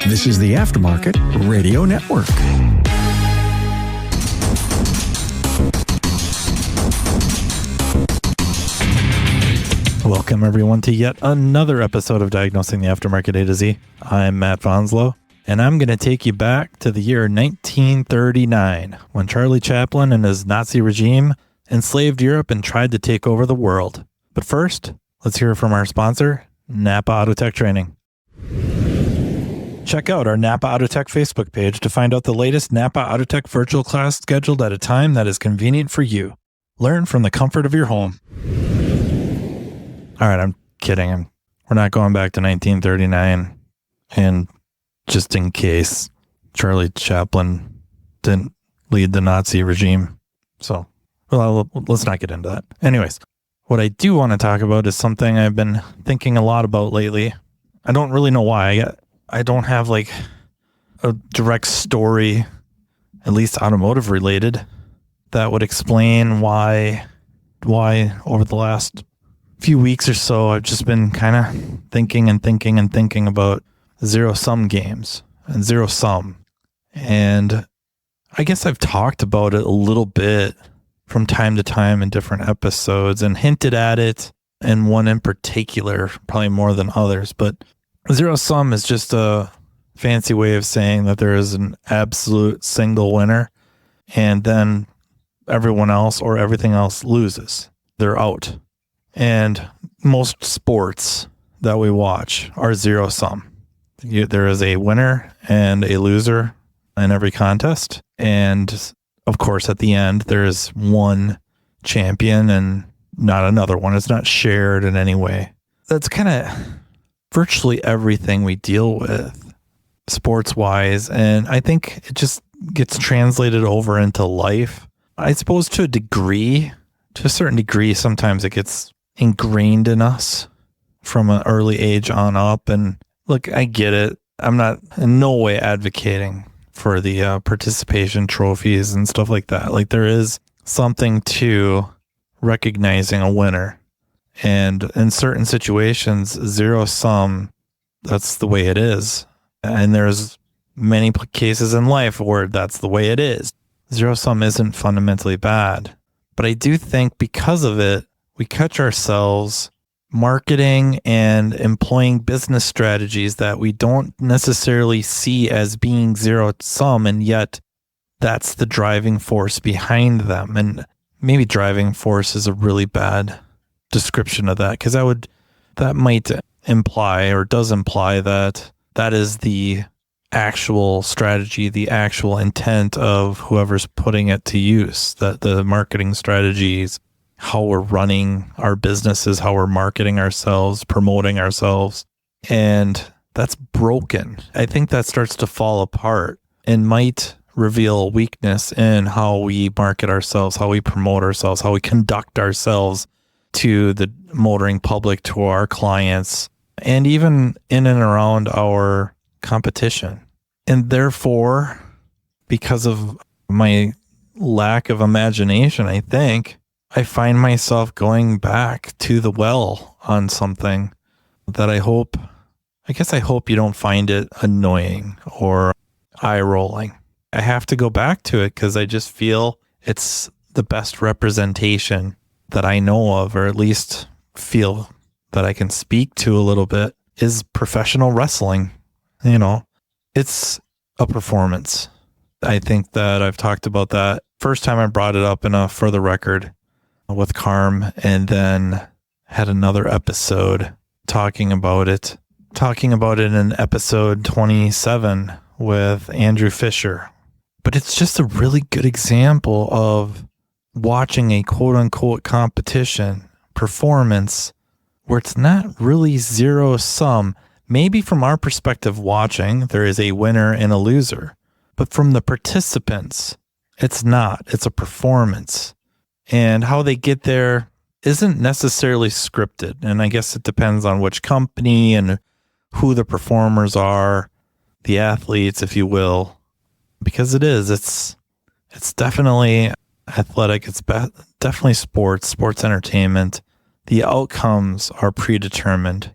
This is the Aftermarket Radio Network. Welcome, everyone, to yet another episode of Diagnosing the Aftermarket A to Z. I'm Matt Fanslow, and I'm going to take you back to the year 1939, when Charlie Chaplin and his Nazi regime enslaved Europe and tried to take over the world. But first, let's hear from our sponsor, NAPA Autotech Training. Check out our NAPA Autotech Facebook page to find out the latest NAPA Autotech virtual class scheduled at a time that is convenient for you. Learn from the comfort of your home. All right, I'm kidding. We're not going back to 1939. And just in case, Charlie Chaplin didn't lead the Nazi regime. So, well, let's not get into that. Anyways, what I do want to talk about is something I've been thinking a lot about lately. I don't really know why. I don't have like a direct story, at least automotive related, that would explain why over the last few weeks or so, I've just been kind of thinking about zero-sum games and zero-sum. And I guess I've talked about it a little bit from time to time in different episodes and hinted at it, and one in particular, probably more than others. But zero-sum is just a fancy way of saying that there is an absolute single winner, and then everyone else or everything else loses. They're out. And most sports that we watch are zero-sum. There is a winner and a loser in every contest. And of course, at the end, there is one champion and not another one. It's not shared in any way. That's kind of virtually everything we deal with sports-wise. And I think it just gets translated over into life. I suppose to a certain degree, sometimes it gets ingrained in us from an early age on up. And look, I get it. I'm not in no way advocating for the participation trophies and stuff like that. Like, there is something to recognizing a winner. And in certain situations, zero sum, that's the way it is. And there's many cases in life where that's the way it is. Zero sum isn't fundamentally bad. But I do think because of it, we catch ourselves marketing and employing business strategies that we don't necessarily see as being zero sum, and yet that's the driving force behind them. And maybe driving force is a really bad description of that, because that might imply, or does imply, that that is the actual strategy, the actual intent of whoever's putting it to use, that the marketing strategies, how we're running our businesses, how we're marketing ourselves, promoting ourselves. And that's broken. I think that starts to fall apart and might reveal weakness in how we market ourselves, how we promote ourselves, how we conduct ourselves to the motoring public, to our clients, and even in and around our competition. And therefore, because of my lack of imagination, I think, I find myself going back to the well on something that I hope you don't find it annoying or eye-rolling. I have to go back to it because I just feel it's the best representation that I know of, or at least feel that I can speak to a little bit, is professional wrestling. You know, it's a performance. I think that I've talked about that. First time I brought it up in a For the Record with Carm, and then had another episode talking about it in episode 27 with Andrew Fisher. But it's just a really good example of watching a quote unquote competition performance where it's not really zero sum. Maybe from our perspective watching, there is a winner and a loser, but from the participants, it's not. It's a performance. And how they get there isn't necessarily scripted. And I guess it depends on which company and who the performers are, the athletes, if you will, because it's definitely athletic. It's definitely sports entertainment. The outcomes are predetermined.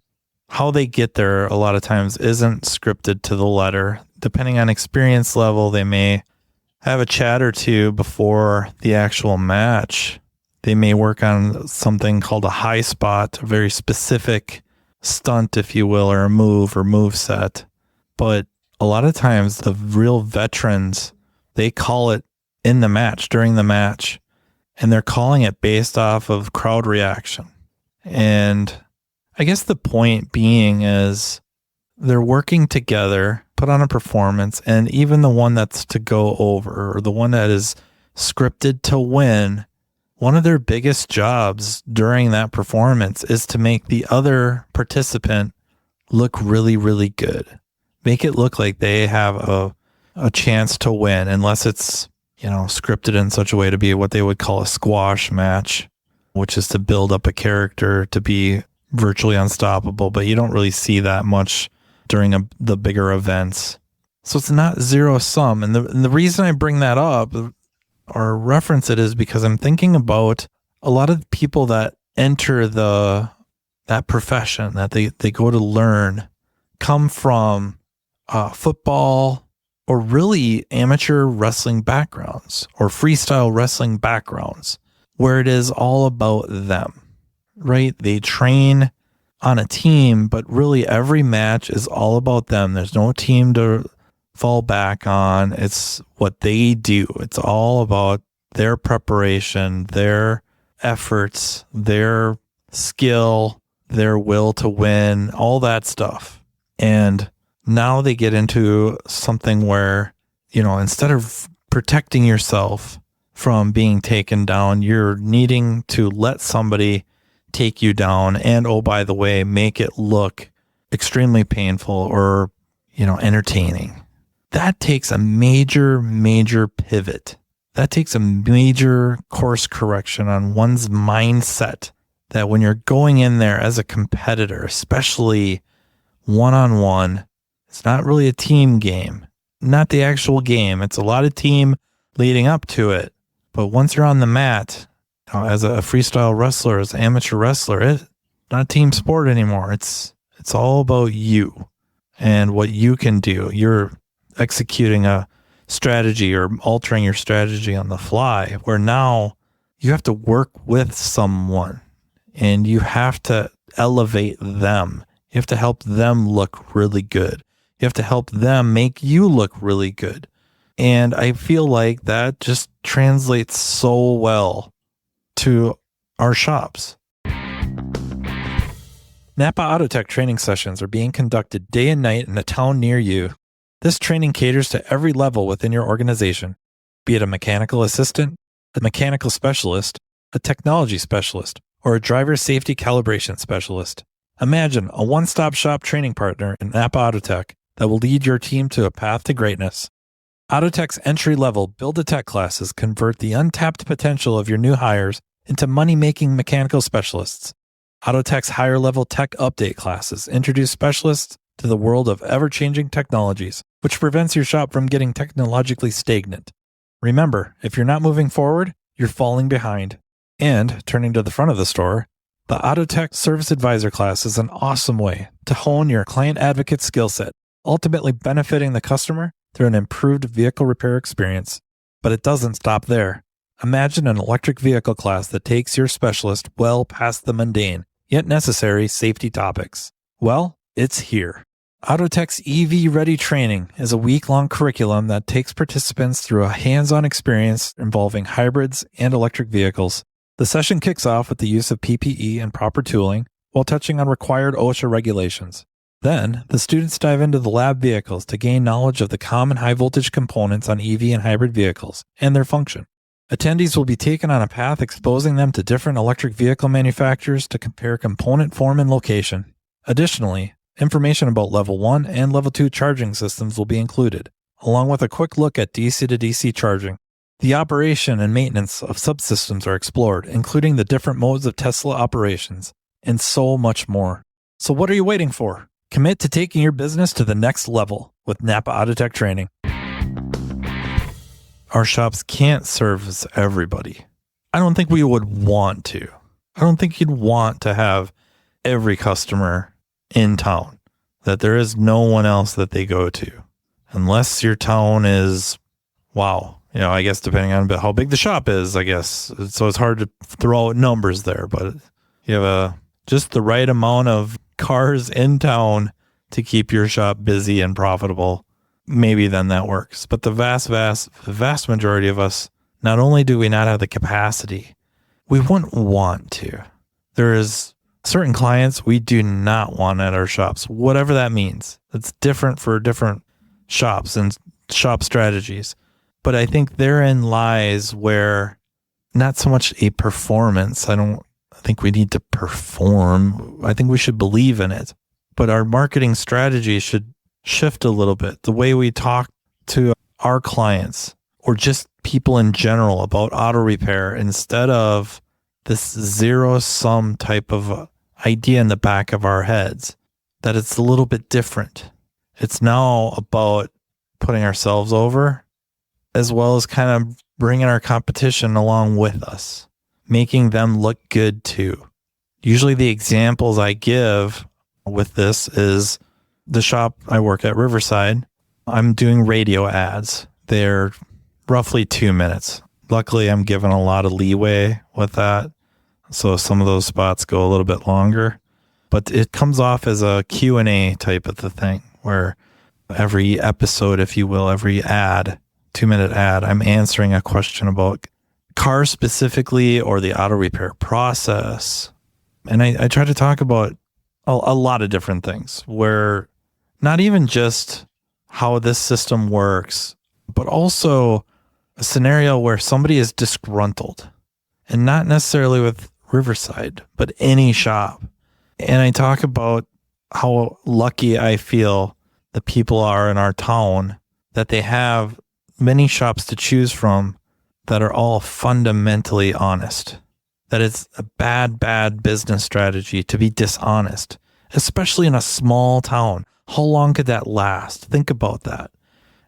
how they get there a lot of times isn't scripted to the letter. Depending on experience level, they may have a chat or two before the actual match. They may work on something called a high spot, a very specific stunt, if you will, or a move set. But a lot of times the real veterans, they call it in the match, during the match, and they're calling it based off of crowd reaction. And I guess the point being is they're working together, put on a performance, and even the one that's to go over, or the one that is scripted to win, one of their biggest jobs during that performance is to make the other participant look really, really good. Make it look like they have a chance to win, unless it's, scripted in such a way to be what they would call a squash match, which is to build up a character to be virtually unstoppable. But you don't really see that much during the bigger events. So it's not zero sum. And the reason I bring that up or reference it is because I'm thinking about a lot of people that enter that profession that they go to learn come from football or really amateur wrestling backgrounds or freestyle wrestling backgrounds, where it is all about them, right? They train on a team, but really every match is all about them. There's no team to fall back on. It's what they do. It's all about their preparation, their efforts, their skill, their will to win, all that stuff. And now they get into something where, instead of protecting yourself from being taken down, you're needing to let somebody take you down. And, oh, by the way, make it look extremely painful or, entertaining. That takes a major, major pivot. That takes a major course correction on one's mindset, that when you're going in there as a competitor, especially one-on-one, it's not really a team game, not the actual game. It's a lot of team leading up to it. But once you're on the mat, as a freestyle wrestler, as an amateur wrestler, it's not a team sport anymore. It's all about you and what you can do. You're executing a strategy or altering your strategy on the fly, where now you have to work with someone and you have to elevate them. You have to help them look really good. You have to help them make you look really good. And I feel like that just translates so well to our shops. NAPA Autotech training sessions are being conducted day and night in a town near you. This training caters to every level within your organization, be it a mechanical assistant, a mechanical specialist, a technology specialist, or a driver safety calibration specialist. Imagine a one-stop shop training partner in NAPA Autotech that will lead your team to a path to greatness. Autotech's entry-level Build-A-Tech classes convert the untapped potential of your new hires into money-making mechanical specialists. Autotech's higher-level tech update classes introduce specialists to the world of ever-changing technologies, which prevents your shop from getting technologically stagnant. Remember, if you're not moving forward, you're falling behind. And, turning to the front of the store, the Autotech Service Advisor class is an awesome way to hone your client advocate skill set, ultimately benefiting the customer through an improved vehicle repair experience. But it doesn't stop there. Imagine an electric vehicle class that takes your specialist well past the mundane, yet necessary safety topics. Well, it's here. Autotech's EV Ready training is a week-long curriculum that takes participants through a hands-on experience involving hybrids and electric vehicles. The session kicks off with the use of PPE and proper tooling while touching on required OSHA regulations. Then, the students dive into the lab vehicles to gain knowledge of the common high-voltage components on EV and hybrid vehicles and their function. Attendees will be taken on a path exposing them to different electric vehicle manufacturers to compare component form and location. Additionally, information about Level 1 and Level 2 charging systems will be included, along with a quick look at DC to DC charging. The operation and maintenance of subsystems are explored, including the different modes of Tesla operations, and so much more. So what are you waiting for? Commit to taking your business to the next level with NAPA Autotech training. Our shops can't service everybody. I don't think we would want to. I don't think you'd want to have every customer in town, that there is no one else that they go to unless your town is, wow, I guess depending on how big the shop is, I guess. So it's hard to throw out numbers there, but you have just the right amount of cars in town to keep your shop busy and profitable. Maybe then that works. But the vast majority of us, not only do we not have the capacity, we wouldn't want to. There is certain clients we do not want at our shops, whatever that means. It's different for different shops and shop strategies. But I think therein lies where not so much a performance. I think we need to perform. I think we should believe in it. But our marketing strategy should shift a little bit. The way we talk to our clients or just people in general about auto repair, instead of this zero-sum type of idea in the back of our heads, that it's a little bit different. It's now about putting ourselves over, as well as kind of bringing our competition along with us, making them look good too. Usually the examples I give with this is the shop I work at, Riverside. I'm doing radio ads. They're roughly 2 minutes. Luckily, I'm given a lot of leeway with that. So some of those spots go a little bit longer, but it comes off as a Q&A type of the thing where every episode, if you will, every ad, 2-minute ad, I'm answering a question about cars specifically or the auto repair process. And I try to talk about a lot of different things where not even just how this system works, but also a scenario where somebody is disgruntled, and not necessarily with Riverside, but any shop. And I talk about how lucky I feel the people are in our town, that they have many shops to choose from that are all fundamentally honest. That it's a bad business strategy to be dishonest, especially in a small town. How long could that last? Think about that.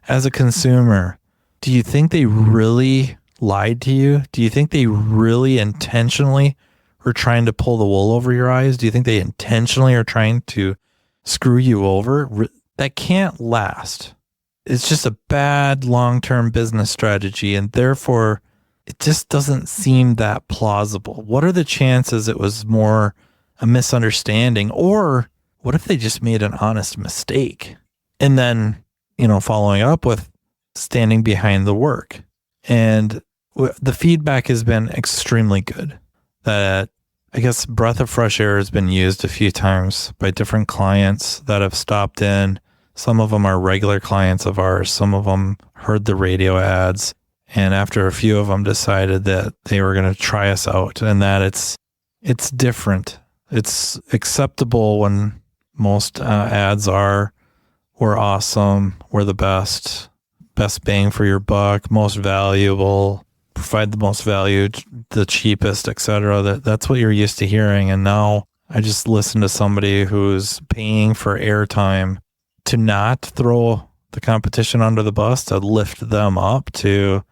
As a consumer, do you think they really lied to you? Do you think they really intentionally were trying to pull the wool over your eyes? Do you think they intentionally are trying to screw you over? That can't last. It's just a bad long-term business strategy, and therefore it just doesn't seem that plausible. What are the chances it was more a misunderstanding, or what if they just made an honest mistake? And then, following up with standing behind the work. And the feedback has been extremely good. That, I guess, breath of fresh air has been used a few times by different clients that have stopped in. Some of them are regular clients of ours. Some of them heard the radio ads. And after a few of them decided that they were going to try us out, and that it's different. It's acceptable when most ads are, we're awesome, we're the best bang for your buck, most valuable, provide the most value, the cheapest, etc. That's what you're used to hearing. And now I just listen to somebody who's paying for airtime to not throw the competition under the bus, to lift them up, to,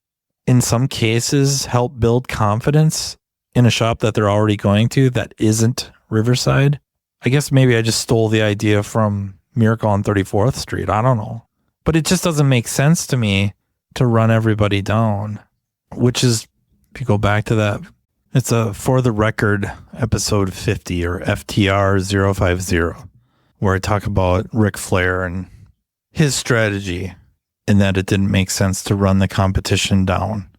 in some cases, help build confidence in a shop that they're already going to that isn't Riverside. I guess maybe I just stole the idea from Miracle on 34th Street. I don't know. But it just doesn't make sense to me to run everybody down, which is, if you go back to that, it's a For the Record episode 50 or FTR 050, where I talk about Ric Flair and his strategy, and that it didn't make sense to run the competition down.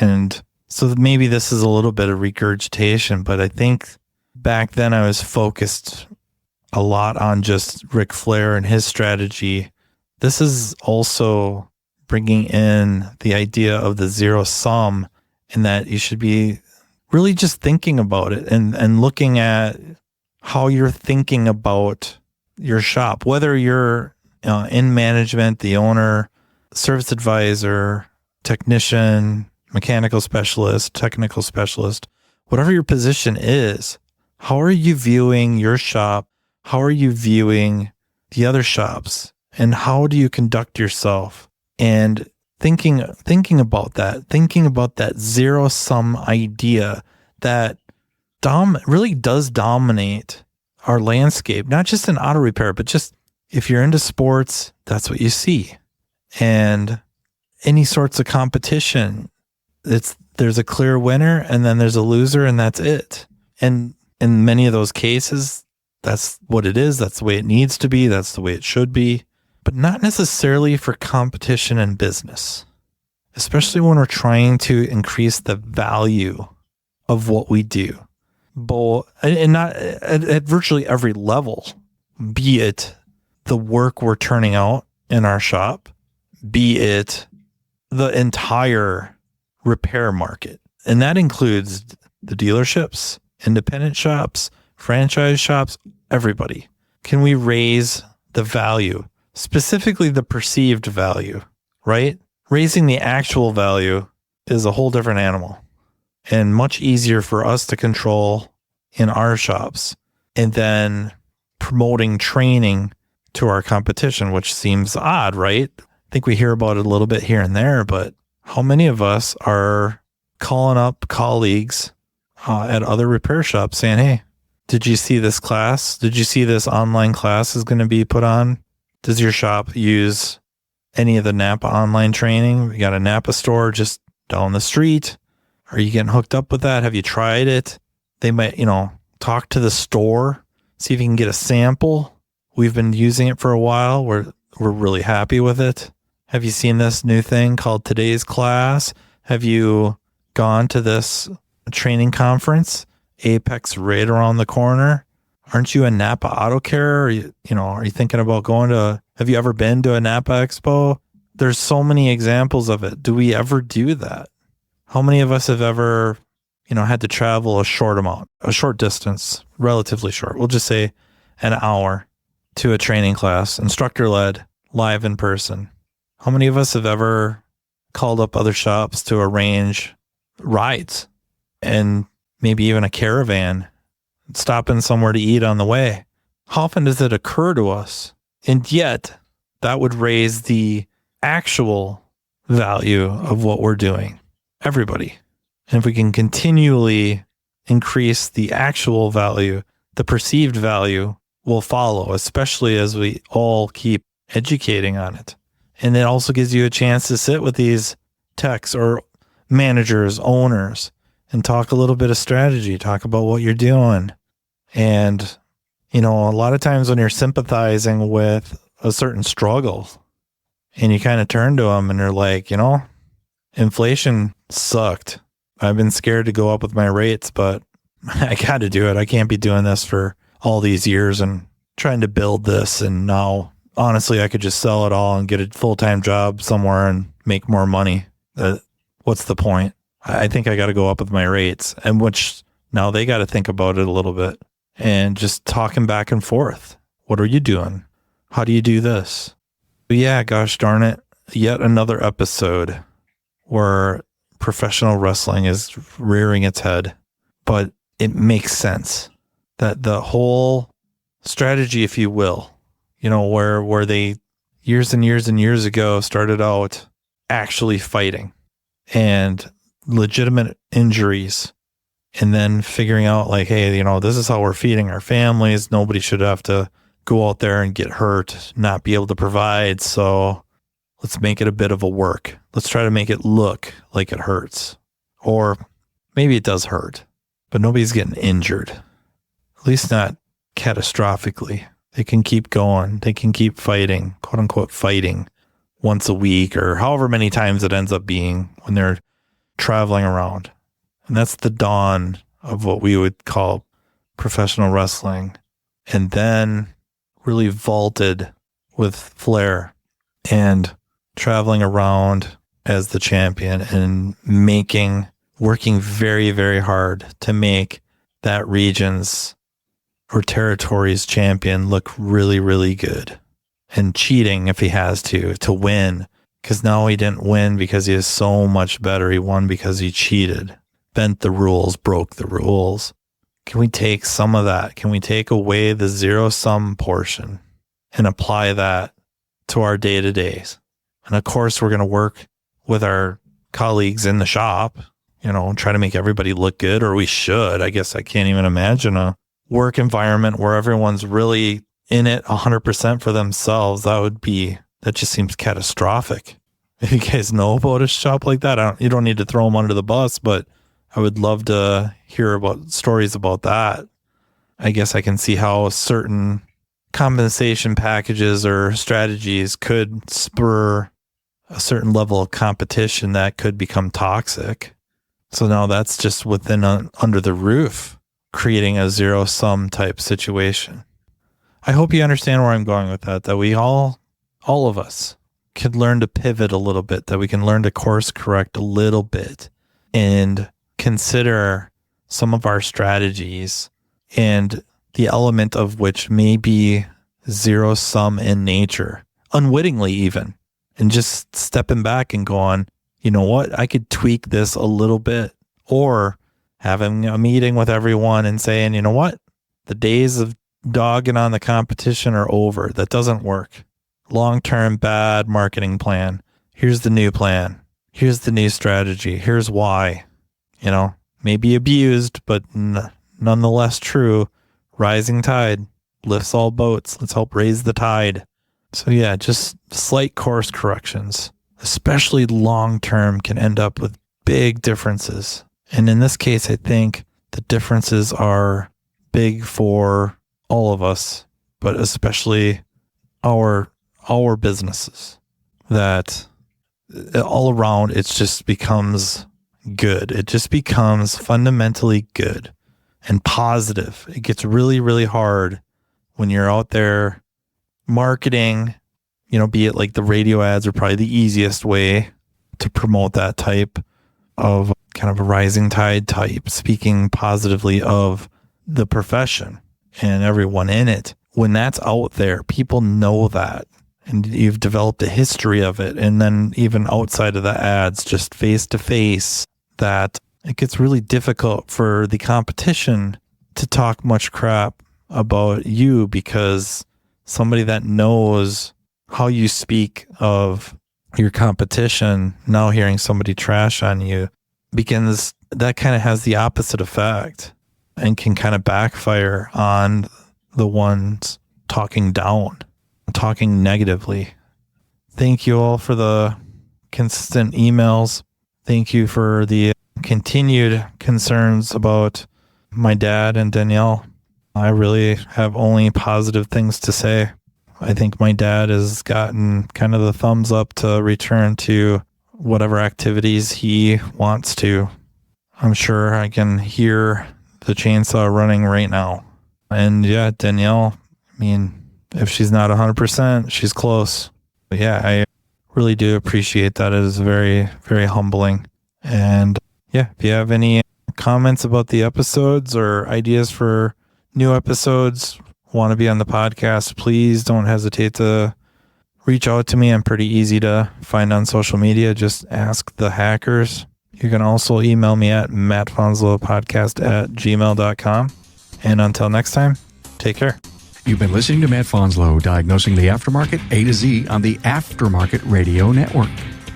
And so maybe this is a little bit of regurgitation, but I think back then I was focused a lot on just Ric Flair and his strategy. This is also bringing in the idea of the zero sum, and that you should be really just thinking about it and looking at how you're thinking about your shop, whether you're in management, the owner, service advisor, technician, mechanical specialist, technical specialist, whatever your position is. How are you viewing your shop? How are you viewing the other shops? And how do you conduct yourself? And thinking about that zero-sum idea that really does dominate our landscape, not just in auto repair, but just if you're into sports, that's what you see. And any sorts of competition, there's a clear winner and then there's a loser and that's it. And in many of those cases, that's what it is. That's the way it needs to be. That's the way it should be, but not necessarily for competition and business, especially when we're trying to increase the value of what we do. And not at virtually every level, be it the work we're turning out in our shop, be it the entire repair market. And that includes the dealerships, independent shops, franchise shops, everybody. Can we raise the value, specifically the perceived value, right? Raising the actual value is a whole different animal and much easier for us to control in our shops. And then promoting training to our competition, which seems odd, right? I think we hear about it a little bit here and there, but how many of us are calling up colleagues at other repair shops saying, hey, did you see this class? Did you see this online class is going to be put on? Does your shop use any of the NAPA online training? We got a NAPA store just down the street. Are you getting hooked up with that? Have you tried it? They might, talk to the store, see if you can get a sample. We've been using it for a while. We're really happy with it. Have you seen this new thing called Today's Class? Have you gone to this training conference? Apex right around the corner. Aren't you a NAPA Auto Care? Are you thinking about have you ever been to a NAPA Expo? There's so many examples of it. Do we ever do that? How many of us have ever, had to travel a short distance, relatively short? We'll just say an hour to a training class, instructor led, live in person. How many of us have ever called up other shops to arrange rides and maybe even a caravan, stopping somewhere to eat on the way? How often does it occur to us? And yet that would raise the actual value of what we're doing. Everybody. And if we can continually increase the actual value, the perceived value will follow, especially as we all keep educating on it. And it also gives you a chance to sit with these techs or managers, owners, and talk a little bit of strategy, talk about what you're doing. And, a lot of times when you're sympathizing with a certain struggle and you kind of turn to them and you're like, inflation sucked. I've been scared to go up with my rates, but I got to do it. I can't be doing this for all these years and trying to build this. And now, honestly, I could just sell it all and get a full-time job somewhere and make more money. What's the point? I think I got to go up with my rates, and which now they got to think about it a little bit and just talking back and forth. What are you doing? How do you do this? But yeah, gosh darn it. Yet another episode where professional wrestling is rearing its head, but it makes sense that the whole strategy, if you will, where they years and years and years ago started out actually fighting and legitimate injuries, and then figuring out like, hey, this is how we're feeding our families. Nobody should have to go out there and get hurt, not be able to provide. So let's make it a bit of a work. Let's try to make it look like it hurts. Or maybe it does hurt, but nobody's getting injured. At least not catastrophically. They can keep going. They can keep fighting, quote unquote, fighting once a week or however many times it ends up being when they're traveling around. And that's the dawn of what we would call professional wrestling. And then really vaulted with flair and traveling around as the champion and working very, very hard to make that region's or territory's champion look really, really good, and cheating if he has to win, because now he didn't win because he is so much better. He won because he cheated, bent the rules, broke the rules. Can we take some of that? Can we take away the zero-sum portion and apply that to our day-to-days? And of course, we're going to work with our colleagues in the shop, try to make everybody look good, or we should. I guess I can't even imagine a work environment where everyone's really in it 100% for themselves, that just seems catastrophic. If you guys know about a shop like that, you don't need to throw them under the bus, but I would love to hear about stories about that. I guess I can see how certain compensation packages or strategies could spur a certain level of competition that could become toxic. So now that's just under the roof, creating a zero-sum type situation. I hope you understand where I'm going with that we all of us could learn to pivot a little bit, that we can learn to course correct a little bit and consider some of our strategies, and the element of which may be zero-sum in nature, unwittingly even, and just stepping back and going, you know what, I could tweak this a little bit, or having a meeting with everyone and saying, you know what, the days of dogging on the competition are over. That doesn't work. Long-term bad marketing plan. Here's the new plan. Here's the new strategy. Here's why. May be abused, but nonetheless true. Rising tide lifts all boats. Let's help raise the tide. So yeah, just slight course corrections, especially long-term, can end up with big differences. And in this case, I think the differences are big for all of us, but especially our businesses, that all around it just becomes good. It just becomes fundamentally good and positive. It gets really, really hard when you're out there marketing, be it like the radio ads are probably the easiest way to promote that type of kind of a rising tide type, speaking positively of the profession and everyone in it. When that's out there, people know that, and you've developed a history of it. And then even outside of the ads, just face to face, that it gets really difficult for the competition to talk much crap about you, because somebody that knows how you speak of your competition, now hearing somebody trash on you, that kind of has the opposite effect and can kind of backfire on the ones talking down, talking negatively. Thank you all for the consistent emails. Thank you for the continued concerns about my dad and Danielle. I really have only positive things to say. I think my dad has gotten kind of the thumbs up to return to whatever activities he wants to. I'm sure I can hear the chainsaw running right now. And yeah, Danielle, if she's not 100%, she's close. But yeah, I really do appreciate that. It is very, very humbling. And yeah, if you have any comments about the episodes or ideas for new episodes, want to be on the podcast, please don't hesitate to reach out to me. I'm pretty easy to find on social media. Just ask the hackers. You can also email me at mattfonslowpodcast@gmail.com. And until next time, take care. You've been listening to Matt Fanslow, Diagnosing the Aftermarket A to Z on the Aftermarket Radio Network.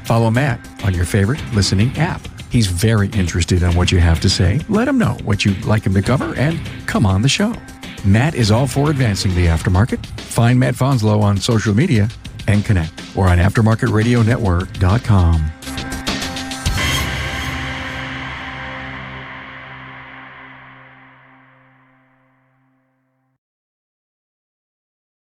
Follow Matt on your favorite listening app. He's very interested in what you have to say. Let him know what you'd like him to cover and come on the show. Matt is all for advancing the aftermarket. Find Matt Fanslow on social media and connect, or on aftermarketradionetwork.com.